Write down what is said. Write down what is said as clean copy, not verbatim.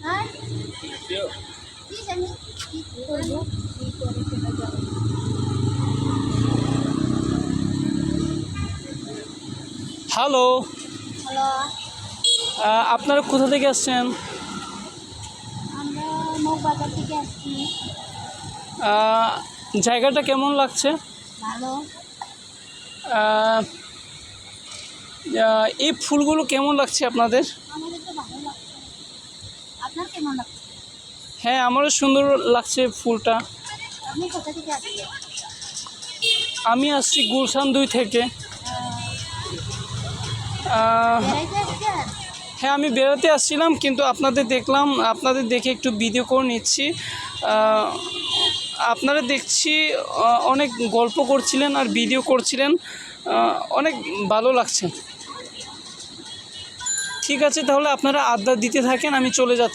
আর কি জানি কি করবো কি করে সেটা জানি। হ্যালো, হ্যালো, আপনারা কোথা থেকে আসছেন? আমরা মগবাজার থেকে আসছি। আহ, জায়গাটা কেমন লাগছে? ভালো। আহ, এই ফুলগুলো কেমন লাগছে আপনাদের? আমাদের তো ভালো লাগছে। আপনার কেমন লাগছে? হ্যাঁ, আমারও সুন্দর লাগছে ফুলটা। আপনি কোথা থেকে আসছেন? আমি আসছি গুলশান 2 থেকে। বেড়াইতে আসছেন? হ্যাঁ, আমি বেড়াতে আসছিলাম, কিন্তু আপনাদের দেখলাম, আপনাদের দেখে একটু ভিডিও করে নিচ্ছি। আপনারা দেখছি অনেক গল্প করছিলেন আর ভিডিও করছিলেন, অনেক ভালো লাগছে। ঠিক আছে, তাহলে আপনারা আড্ডা দিতে থাকেন, আমি চলে যাচ্ছি।